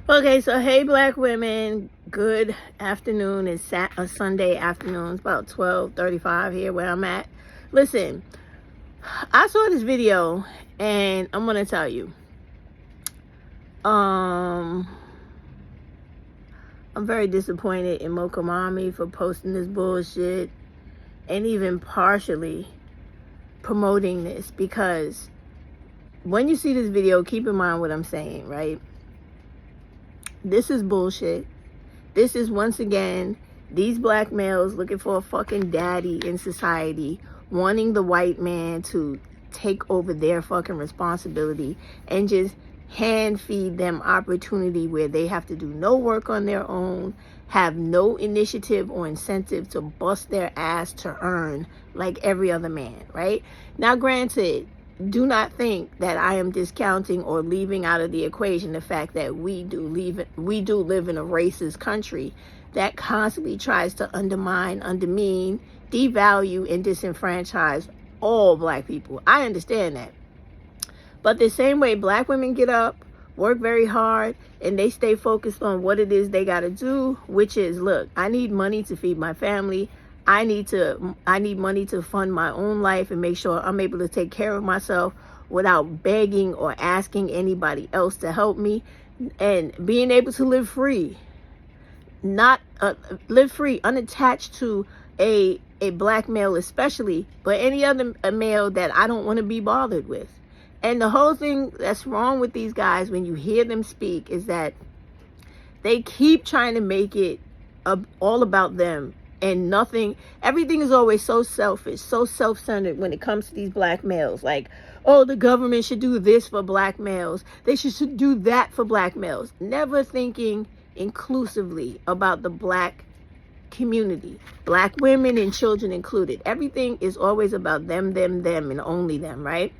Okay, so hey, black women, good afternoon. It's a Sunday afternoon. It's about 12:35 here where I'm at. Listen, I saw this video and I'm gonna tell you. I'm very disappointed in Mocha Mommy for posting this bullshit and even partially promoting this, because when you see this video, keep in mind what I'm saying, right? This is bullshit. This is, once again, these black males looking for a fucking daddy in society, wanting the white man to take over their fucking responsibility and just hand feed them opportunity where they have to do no work on their own, have no initiative or incentive to bust their ass to earn like every other man, right? Now, granted, do not think that I am discounting or leaving out of the equation the fact that we do live in a racist country that constantly tries to undermine, undermean, devalue, and disenfranchise all black people. I understand that. But the same way black women get up, work very hard, and they stay focused on what it is they got to do, which is, look, I need money to feed my family. I need money to fund my own life and make sure I'm able to take care of myself without begging or asking anybody else to help me, and being able to live free, unattached to a black male especially, but any other male that I don't want to be bothered with. And the whole thing that's wrong with these guys when you hear them speak is that they keep trying to make it all about them. And everything is always so selfish, so self-centered when it comes to these black males. Like, oh, the government should do this for black males. They should do that for black males. Never thinking inclusively about the black community, black women and children included. Everything is always about them, and only them, right?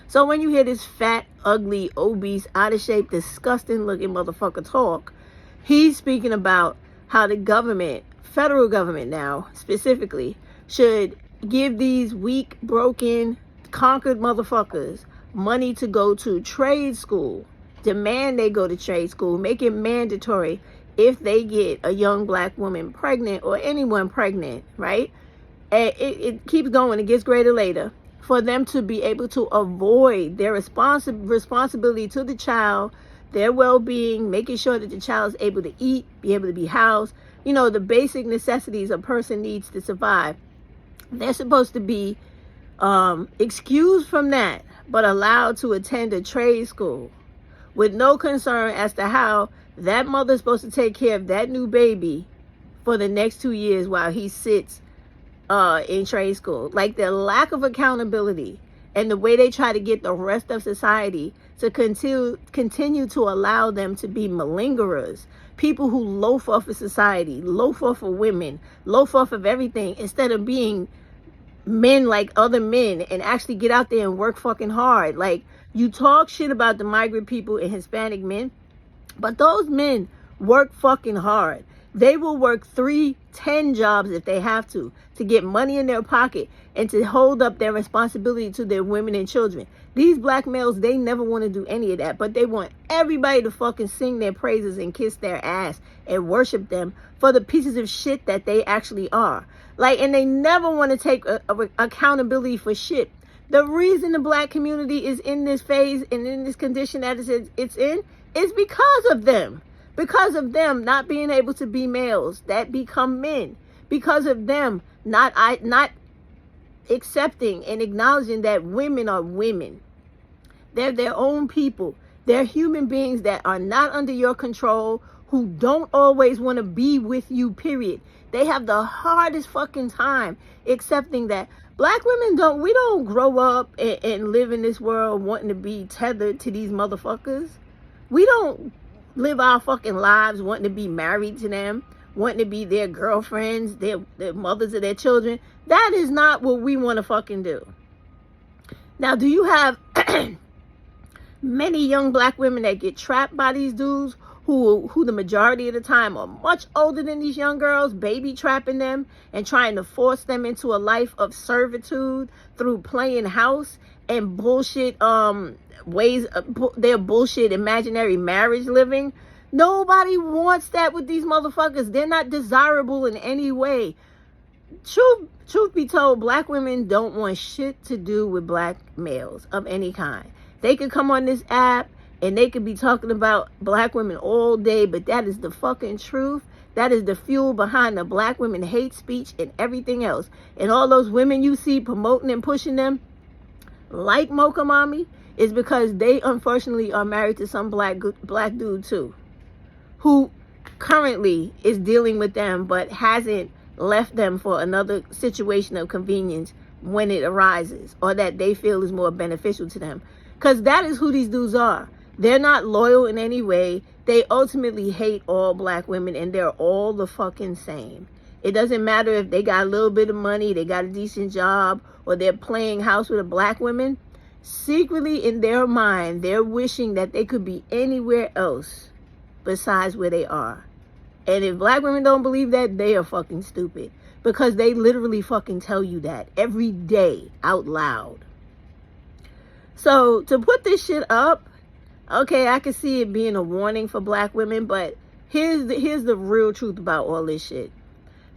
So when you hear this fat, ugly, obese, out of shape, disgusting looking motherfucker talk, he's speaking about how the government, federal government now specifically, should give these weak, broken, conquered motherfuckers money to go to trade school, demand they go to trade school, make it mandatory if they get a young black woman pregnant or anyone pregnant, right? And it keeps going. It gets greater later, for them to be able to avoid their responsibility to the child, their well-being, making sure that the child is able to eat, be able to be housed, the basic necessities a person needs to survive. They're supposed to be excused from that, but allowed to attend a trade school with no concern as to how that mother's supposed to take care of that new baby for the next 2 years while he sits in trade school. Like, the lack of accountability and the way they try to get the rest of society to continue to allow them to be malingerers, people who loaf off of society, loaf off of women, loaf off of everything, instead of being men like other men and actually get out there and work fucking hard. Like, you talk shit about the migrant people and Hispanic men, but those men work fucking hard. They will work 3-10 jobs if they have to get money in their pocket and to hold up their responsibility to their women and children. These black males, they never want to do any of that, but they want everybody to fucking sing their praises and kiss their ass and worship them for the pieces of shit that they actually are. Like, and they never want to take accountability for shit. The reason the black community is in this phase and in this condition that it's in is because of them. Because of them not being able to be males that become men. Because of them not accepting and acknowledging that women are women. They're their own people. They're human beings that are not under your control, who don't always want to be with you, period. They have the hardest fucking time accepting that black women don't grow up and live in this world wanting to be tethered to these motherfuckers. We don't live our fucking lives wanting to be married to them, wanting to be their girlfriends, their mothers of their children. That is not what we want to fucking do. Now, do you have many young black women that get trapped by these dudes who the majority of the time are much older than these young girls, baby trapping them and trying to force them into a life of servitude through playing house and bullshit ways, their bullshit imaginary marriage living? Nobody wants that with these motherfuckers. They're not desirable in any way. Truth be told, black women don't want shit to do with black males of any kind. They could come on this app and they could be talking about black women all day, but that is the fucking truth. That is the fuel behind the black women hate speech and everything else. And all those women you see promoting and pushing them, like Mocha Mommy, is because they unfortunately are married to some black dude too, who currently is dealing with them but hasn't left them for another situation of convenience when it arises, or that they feel is more beneficial to them. Because that is who these dudes are. They're not loyal in any way. They ultimately hate all black women, and they're all the fucking same. It doesn't matter if they got a little bit of money, they got a decent job, or they're playing house with a black woman. Secretly in their mind, they're wishing that they could be anywhere else besides where they are. And if black women don't believe that, they are fucking stupid. Because they literally fucking tell you that every day out loud. So to put this shit up, okay, I can see it being a warning for black women, but here's the real truth about all this shit.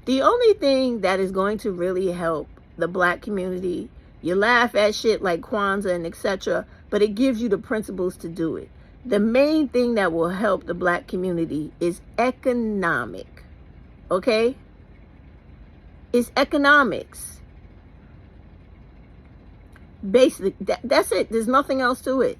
The only thing that is going to really help the black community, you laugh at shit like Kwanzaa and etc., but it gives you the principles to do it. The main thing that will help the black community is economic. Okay? It's economics. Basically, that's it. There's nothing else to it.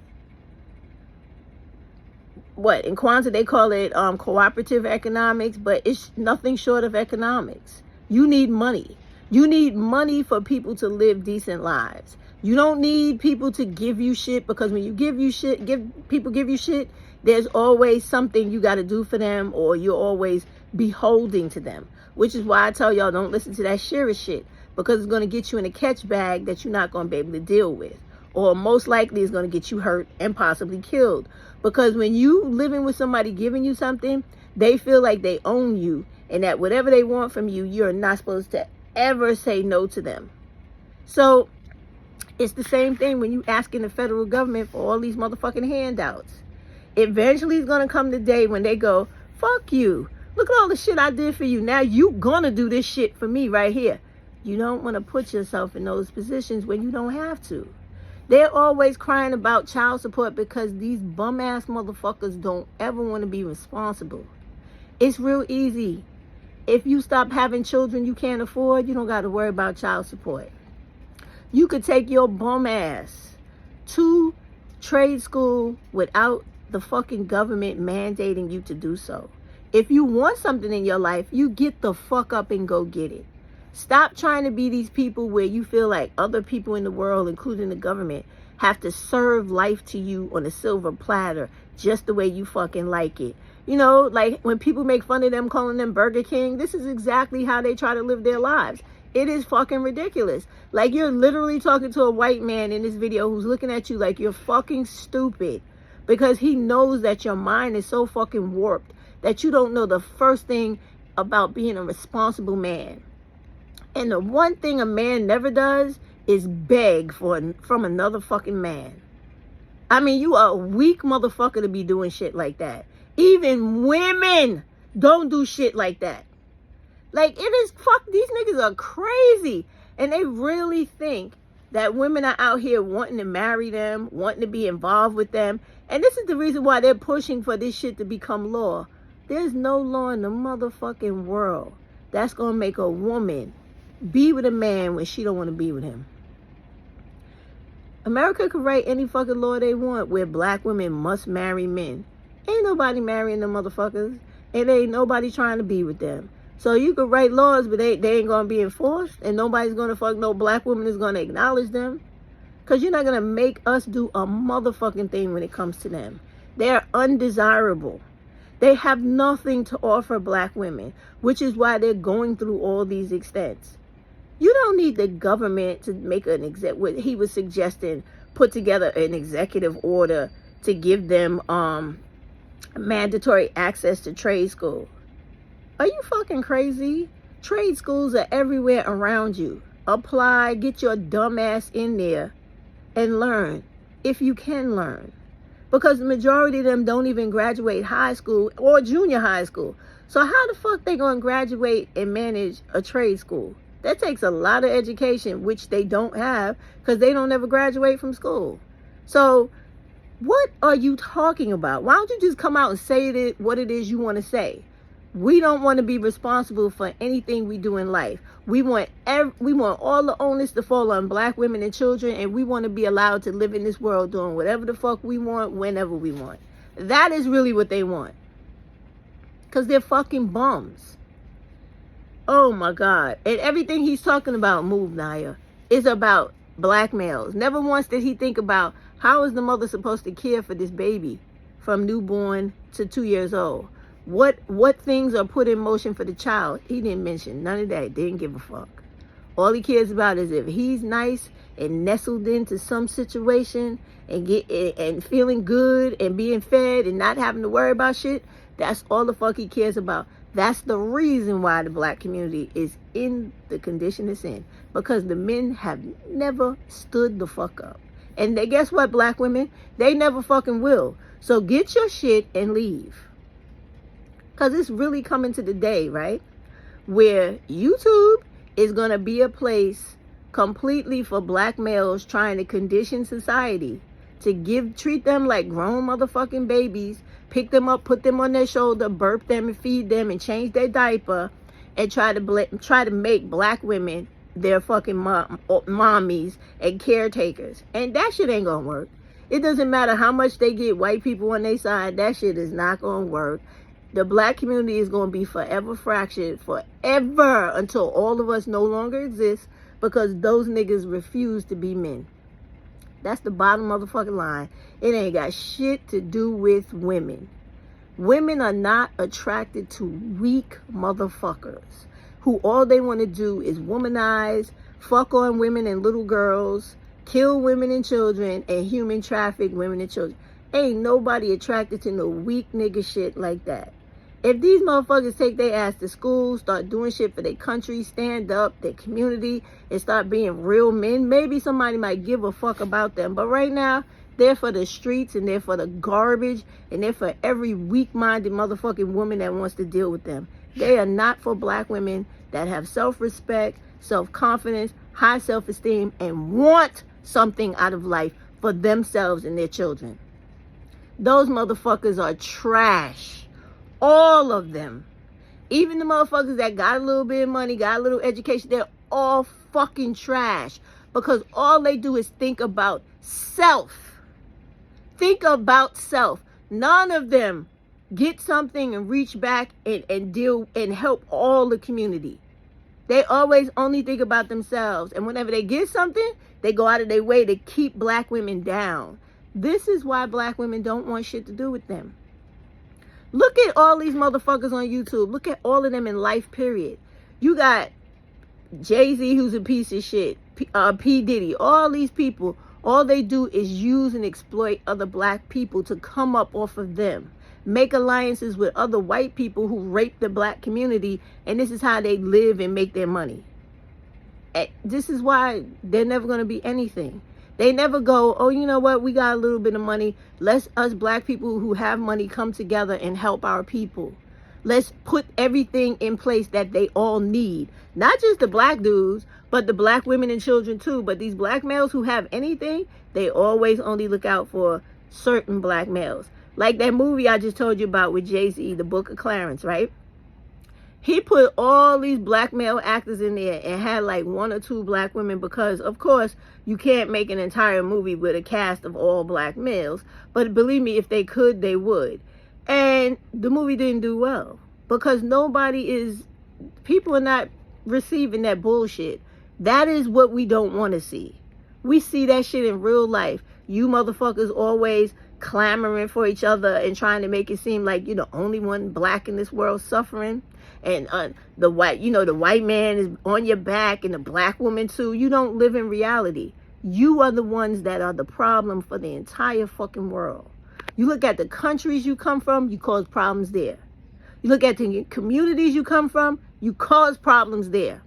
What, in Kwanzaa they call it cooperative economics, but it's nothing short of economics. You need money. You need money for people to live decent lives. You don't need people to give you shit, because when you give you shit, people give you shit, there's always something you got to do for them, or you're always beholding to them. Which is why I tell y'all, don't listen to that Shira shit, because it's going to get you in a catch bag that you're not going to be able to deal with. Or most likely it's going to get you hurt and possibly killed. Because when you living with somebody giving you something, they feel like they own you, and that whatever they want from you, you're not supposed to ever say no to them. So it's the same thing when you asking the federal government for all these motherfucking handouts. Eventually it's going to come the day when they go, fuck you. Look at all the shit I did for you. Now you going to do this shit for me right here. You don't want to put yourself in those positions when you don't have to. They're always crying about child support because these bum-ass motherfuckers don't ever want to be responsible. It's real easy. If you stop having children you can't afford, you don't got to worry about child support. You could take your bum ass to trade school without the fucking government mandating you to do so. If you want something in your life, you get the fuck up and go get it. Stop trying to be these people where you feel like other people in the world, including the government, have to serve life to you on a silver platter just the way you fucking like it. You know, like when people make fun of them, calling them Burger King, this is exactly how they try to live their lives. It is fucking ridiculous. Like, you're literally talking to a white man in this video who's looking at you like you're fucking stupid, because he knows that your mind is so fucking warped that you don't know the first thing about being a responsible man. And the one thing a man never does is beg from another fucking man. I mean, you are a weak motherfucker to be doing shit like that. Even women don't do shit like that. Like, it is, fuck, these niggas are crazy. And they really think that women are out here wanting to marry them, wanting to be involved with them. And this is the reason why they're pushing for this shit to become law. There's no law in the motherfucking world that's gonna make a woman be with a man when she don't want to be with him. America could write any fucking law they want where black women must marry men. Ain't nobody marrying them motherfuckers. And ain't nobody trying to be with them. So you could write laws, but they ain't going to be enforced. And nobody's going to fuck no black woman is going to acknowledge them. Because you're not going to make us do a motherfucking thing when it comes to them. They're undesirable. They have nothing to offer black women, which is why they're going through all these extents. You don't need the government to make what he was suggesting, put together an executive order to give them mandatory access to trade school. Are you fucking crazy? Trade schools are everywhere around you. Apply, get your dumb ass in there and learn if you can learn. because the majority of them don't even graduate high school or junior high school. So how the fuck they gonna graduate and manage a trade school? That takes a lot of education, which they don't have because they don't ever graduate from school. So what are you talking about? Why don't you just come out and say what it is you want to say? We don't want to be responsible for anything we do in life. We want all the onus to fall on black women and children, and we want to be allowed to live in this world doing whatever the fuck we want, whenever we want. That is really what they want. Because they're fucking bums. Oh my God. And everything he's talking about, Move Naya, is about black males. Never once did he think about how is the mother supposed to care for this baby from newborn to 2 years old. What things are put in motion for the child? He didn't mention none of that. Didn't give a fuck. All he cares about is if he's nice and nestled into some situation and feeling good and being fed and not having to worry about shit. That's all the fuck he cares about. That's the reason why the black community is in the condition it's in, because the men have never stood the fuck up. And guess what, black women? They never fucking will. So get your shit and leave. Because it's really coming to the day, right, where YouTube is going to be a place completely for black males trying to condition society to treat them like grown motherfucking babies, pick them up, put them on their shoulder, burp them and feed them and change their diaper, and try to make black women their fucking mommies and caretakers. And that shit ain't gonna work. It doesn't matter how much they get white people on their side, that shit is not gonna work. The black community is going to be forever fractured, forever, until all of us no longer exist, because those niggas refuse to be men. That's the bottom motherfucking line. It ain't got shit to do with women. Women are not attracted to weak motherfuckers who all they want to do is womanize, fuck on women and little girls, kill women and children, and human traffic women and children. Ain't nobody attracted to no weak nigga shit like that. If these motherfuckers take their ass to school, start doing shit for their country, stand up, their community, and start being real men, maybe somebody might give a fuck about them. But right now, they're for the streets, and they're for the garbage, and they're for every weak-minded motherfucking woman that wants to deal with them. They are not for black women that have self-respect, self-confidence, high self-esteem, and want something out of life for themselves and their children. Those motherfuckers are trash. All of them. Even the motherfuckers that got a little bit of money, got a little education, they're all fucking trash. Because all they do is think about self. Think about self. None of them get something and reach back and deal and help all the community. They always only think about themselves. And whenever they get something, they go out of their way to keep black women down. This is why black women don't want shit to do with them. Look at all these motherfuckers on YouTube. Look at all of them in life, period. You got Jay-Z, who's a piece of shit. P. Diddy. All these people, all they do is use and exploit other black people to come up off of them. Make alliances with other white people who rape the black community. And this is how they live and make their money. And this is why they're never going to be anything. They never go, oh, you know what? We got a little bit of money. Let's us black people who have money come together and help our people. Let's put everything in place that they all need. Not just the black dudes, but the black women and children too. But these black males who have anything, they always only look out for certain black males. Like that movie I just told you about with Jay-Z, The Book of Clarence, right? He put all these black male actors in there and had like 1 or 2 black women because, of course, you can't make an entire movie with a cast of all black males. But believe me, if they could, they would. And the movie didn't do well because people are not receiving that bullshit. That is what we don't want to see. We see that shit in real life. You motherfuckers always clamoring for each other and trying to make it seem like you're the only one black in this world suffering. And the white man is on your back and the black woman too. You don't live in reality. You are the ones that are the problem for the entire fucking world. You look at the countries you come from, you cause problems there. You look at the communities you come from, you cause problems there.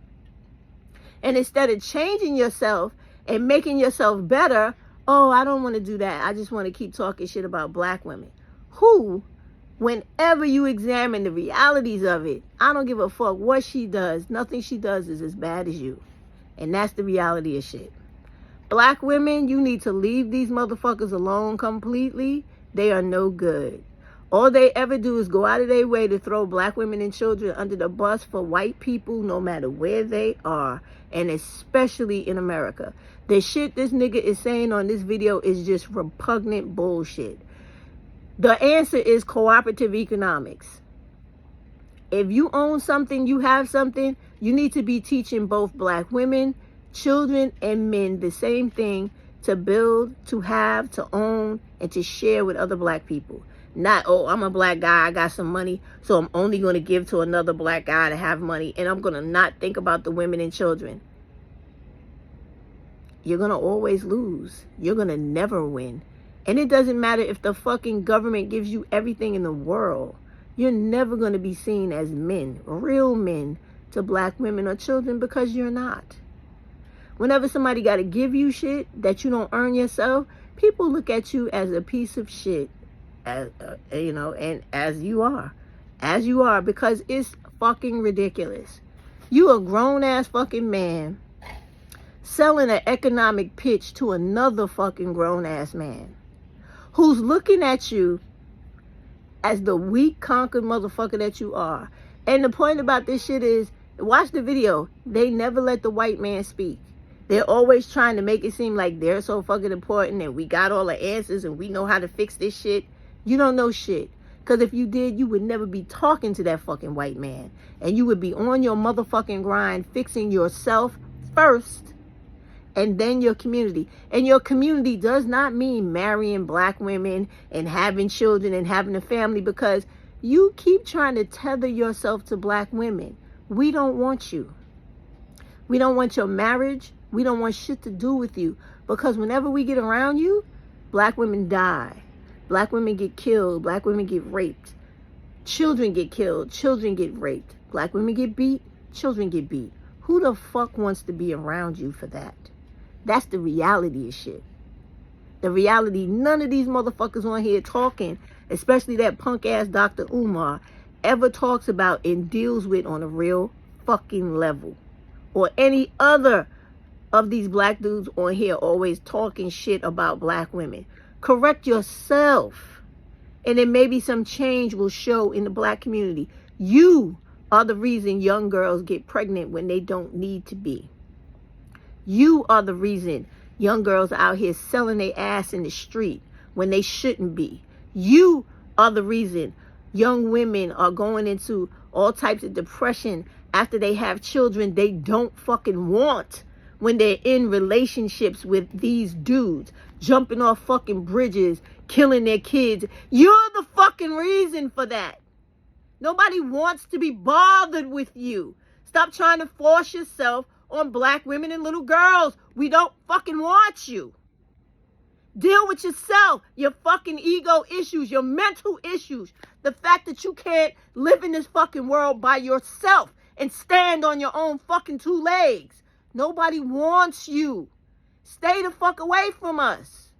And instead of changing yourself and making yourself better, Oh, I don't want to do that. I just want to keep talking shit about black women. Who, whenever you examine the realities of it, I don't give a fuck what she does. Nothing she does is as bad as you. And that's the reality of shit. Black women, you need to leave these motherfuckers alone completely. They are no good. All they ever do is go out of their way to throw black women and children under the bus for white people, no matter where they are, and especially in America. The shit this nigga is saying on this video is just repugnant bullshit. The answer is cooperative economics. If you own something, you have something, you need to be teaching both black women, children, and men the same thing: to build, to have, to own, and to share with other black people. Not, oh, I'm a black guy, I got some money, so I'm only going to give to another black guy to have money, and I'm going to not think about the women and children. You're going to always lose. You're going to never win. And it doesn't matter if the fucking government gives you everything in the world. You're never going to be seen as men, real men, to black women or children, because you're not. Whenever somebody got to give you shit that you don't earn yourself, people look at you as a piece of shit. As and as you are, because it's fucking ridiculous. You a grown-ass fucking man selling an economic pitch to another fucking grown-ass man who's looking at you as the weak, conquered motherfucker that you are. And the point about this shit is, watch the video. They never let the white man speak. They're always trying to make it seem like they're so fucking important and we got all the answers and we know how to fix this shit. You don't know shit. Because if you did, you would never be talking to that fucking white man. And you would be on your motherfucking grind fixing yourself first and then your community. And your community does not mean marrying black women and having children and having a family, because you keep trying to tether yourself to black women. We don't want you. We don't want your marriage. We don't want shit to do with you. Because whenever we get around you, black women die. Black women get killed. Black women get raped. Children get killed. Children get raped. Black women get beat. Children get beat. Who the fuck wants to be around you for that? That's the reality of shit. The reality none of these motherfuckers on here talking, especially that punk ass Dr. Umar, ever talks about and deals with on a real fucking level. Or any other of these black dudes on here always talking shit about black women. Correct yourself, and then maybe some change will show in the black community. You are the reason young girls get pregnant when they don't need to be. You are the reason young girls are out here selling their ass in the street when they shouldn't be. You are the reason young women are going into all types of depression after they have children they don't fucking want, when they're in relationships with these dudes, jumping off fucking bridges, killing their kids. You're the fucking reason for that. Nobody wants to be bothered with you. Stop trying to force yourself on black women and little girls. We don't fucking want you. Deal with yourself, your fucking ego issues, your mental issues. The fact that you can't live in this fucking world by yourself and stand on your own fucking two legs. Nobody wants you. Stay the fuck away from us.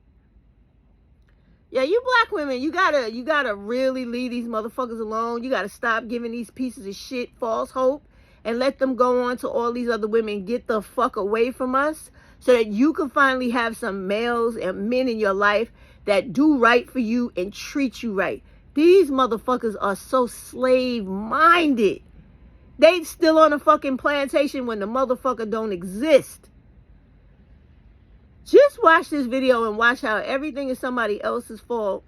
Yeah, you black women, you gotta really leave these motherfuckers alone. You gotta stop giving these pieces of shit false hope and let them go on to all these other women. Get the fuck away from us so that you can finally have some males and men in your life that do right for you and treat you right. These motherfuckers are so slave-minded. They still on a fucking plantation when the motherfucker don't exist. Just watch this video and watch how everything is somebody else's fault.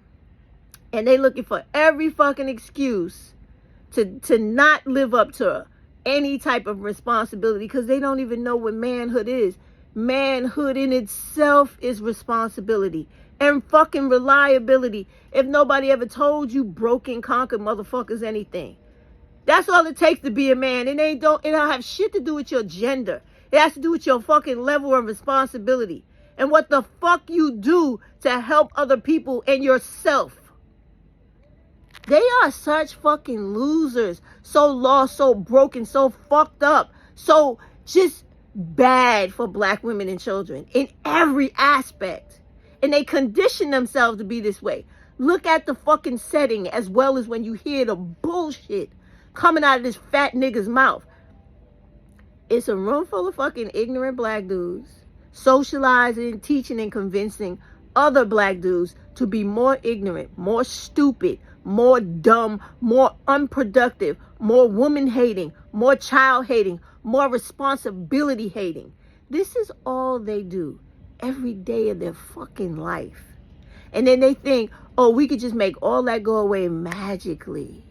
And they looking for every fucking excuse to not live up to any type of responsibility, because they don't even know what manhood is. Manhood in itself is responsibility and fucking reliability. If nobody ever told you broken, conquered motherfuckers anything. That's all it takes to be a man. It don't have shit to do with your gender. It has to do with your fucking level of responsibility and what the fuck you do to help other people and yourself. They are such fucking losers. So lost, so broken, so fucked up, so just bad for black women and children in every aspect. And they condition themselves to be this way. Look at the fucking setting as well as when you hear the bullshit coming out of this fat nigga's mouth. It's a room full of fucking ignorant black dudes socializing, teaching, and convincing other black dudes to be more ignorant, more stupid, more dumb, more unproductive, more woman-hating, more child-hating, more responsibility-hating. This is all they do every day of their fucking life. And then they think, oh, we could just make all that go away magically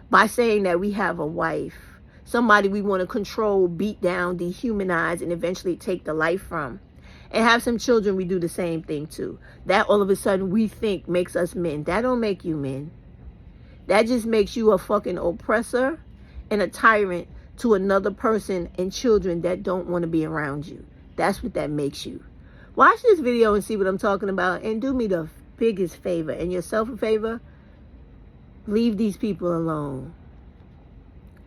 by saying that we have a wife, somebody we want to control, beat down, dehumanize, and eventually take the life from. And have some children we do the same thing to. That all of a sudden we think makes us men. That don't make you men. That just makes you a fucking oppressor and a tyrant to another person and children that don't want to be around you. That's what that makes you. Watch this video and see what I'm talking about, and do me the biggest favor and yourself a favor. Leave these people alone.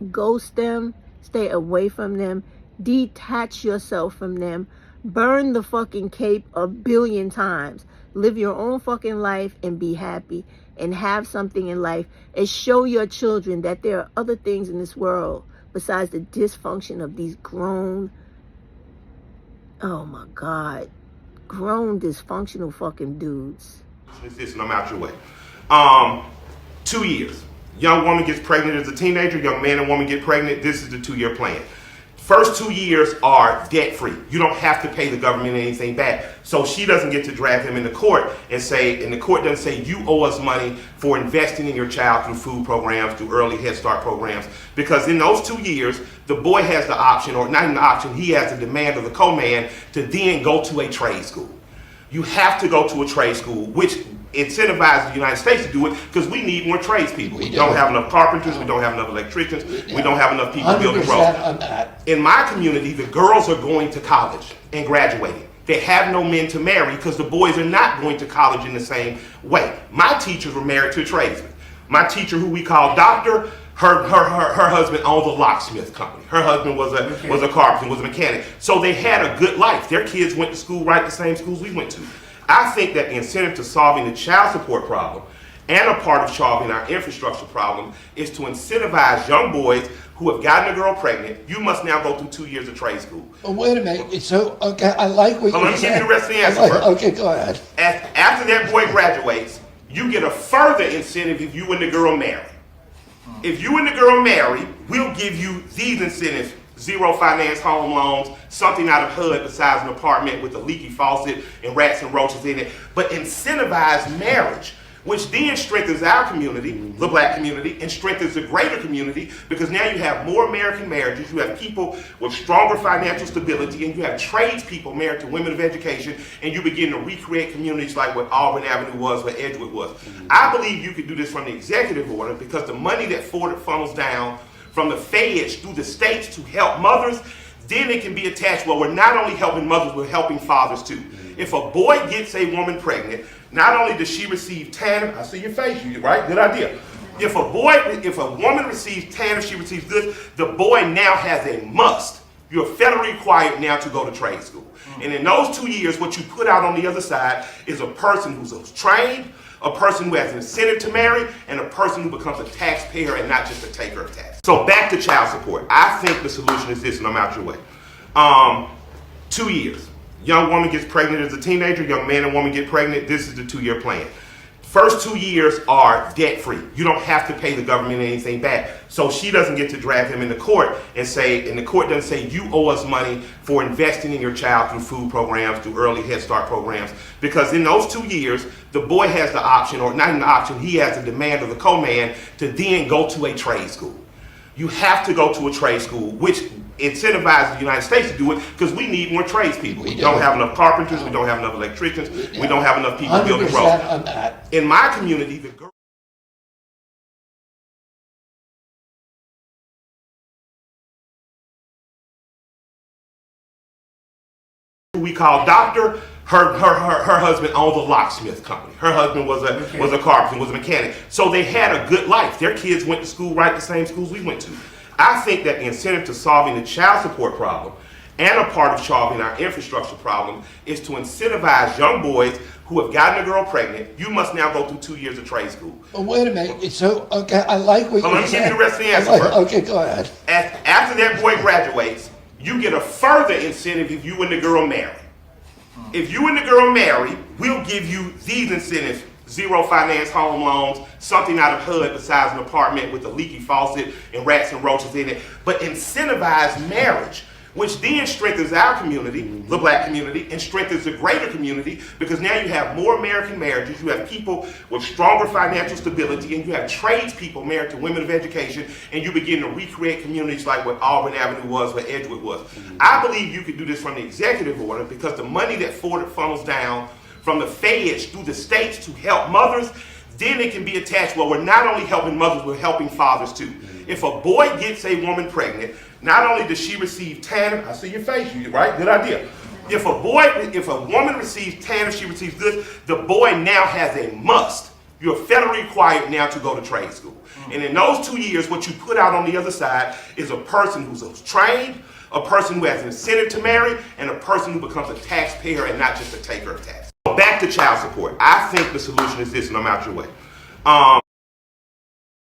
Ghost them. Stay away from them. Detach yourself from them. Burn the fucking cape 1 billion times. Live your own fucking life and be happy and have something in life, and show your children that there are other things in this world besides the dysfunction of these grown, oh my God, grown dysfunctional fucking dudes. And I'm out your way. 2 years. Young woman gets pregnant as a teenager. Young man and woman get pregnant. This is the 2-year plan. First 2 years are debt-free. You don't have to pay the government anything back. So she doesn't get to drag him into court and say, and the court doesn't say, you owe us money for investing in your child through food programs, through early Head Start programs. Because in those 2 years, the boy has the option, or not even the option, he has the demand of the co-man to then go to a trade school. You have to go to a trade school, which incentivizes the United States to do it, because we need more tradespeople. We don't have enough carpenters, we don't have enough electricians, we don't have enough people building roads. In my community, the girls are going to college and graduating. They have no men to marry because the boys are not going to college in the same way. My teachers were married to a tradesman. My teacher, who we call doctor, her husband owned a locksmith company. Her husband was a carpenter, was a mechanic. So they had a good life. Their kids went to school, right, the same schools we went to. I think that the incentive to solving the child support problem and a part of solving our infrastructure problem is to incentivize young boys who have gotten a girl pregnant. You must now go through 2 years of trade school. Oh, wait a minute. So, okay, I like what you're saying. Let me give you the rest of the answer first. Okay, go ahead. After that boy graduates, you get a further incentive if you and the girl marry. If you and the girl marry, we'll give you these incentives: zero finance home loans, something out of HUD besides an apartment with a leaky faucet and rats and roaches in it, but incentivize marriage, which then strengthens our community, the black community, and strengthens the greater community, because now you have more American marriages, you have people with stronger financial stability, and you have tradespeople married to women of education, and you begin to recreate communities like what Auburn Avenue was, what Edgewood was. I believe you could do this from the executive order, because the money that funnels down from the feds through the states to help mothers, then it can be attached. Well, we're not only helping mothers, we're helping fathers too. If a boy gets a woman pregnant, not only does she receive TANF, I see your face, right? Good idea. If a woman receives TANF, she receives this, the boy now has a must. You're federally required now to go to trade school. And in those 2 years, what you put out on the other side is a person who's trained, a person who has an incentive to marry, and a person who becomes a taxpayer and not just a taker of tax. So back to child support. I think the solution is this, and I'm out your way. 2 years. Young woman gets pregnant as a teenager. Young man and woman get pregnant. This is the 2-year plan. First 2 years are debt-free. You don't have to pay the government anything back. So she doesn't get to drag him into court and say, and the court doesn't say, you owe us money for investing in your child through food programs, through early Head Start programs. Because in those 2 years, the boy has the option, or not even the option, he has the demand of the co-man to then go to a trade school. You have to go to a trade school, which incentivizes the United States to do it, because we need more tradespeople. We don't have enough carpenters, we don't have enough electricians, we don't have enough people building roads. In my community, the girl who we call doctor, her husband owned a locksmith company. Her husband was a carpenter, was a mechanic. So they had a good life. Their kids went to school, right, the same schools we went to. I think that the incentive to solving the child support problem and a part of solving our infrastructure problem is to incentivize young boys who have gotten a girl pregnant. You must now go through 2 years of trade school. Oh, wait a minute. It's so, okay, I like what Well, you're let me saying. give you the rest of the answer first. Okay, go ahead. After that boy graduates, you get a further incentive if you and the girl marry. If you and the girl marry, we'll give you these incentives: zero finance home loans, something out of HUD besides an apartment with a leaky faucet and rats and roaches in it, but incentivize marriage, which then strengthens our community, the black community, and strengthens the greater community, because now you have more American marriages, you have people with stronger financial stability, and you have tradespeople married to women of education, and you begin to recreate communities like what Auburn Avenue was, what Edgewood was. I believe you could do this from the executive order, because the money that Ford funnels down from the feds through the states to help mothers, then it can be attached. Well, we're not only helping mothers, we're helping fathers too. If a boy gets a woman pregnant, not only does she receive TANF, I see your face, right? Good idea. If a woman receives TANF, she receives this, the boy now has a must. You're federally required now to go to trade school. And in those 2 years, what you put out on the other side is a person who's trained, a person who has an incentive to marry, and a person who becomes a taxpayer and not just a taker of tax. Back to child support. I think the solution is this, and I'm out your way.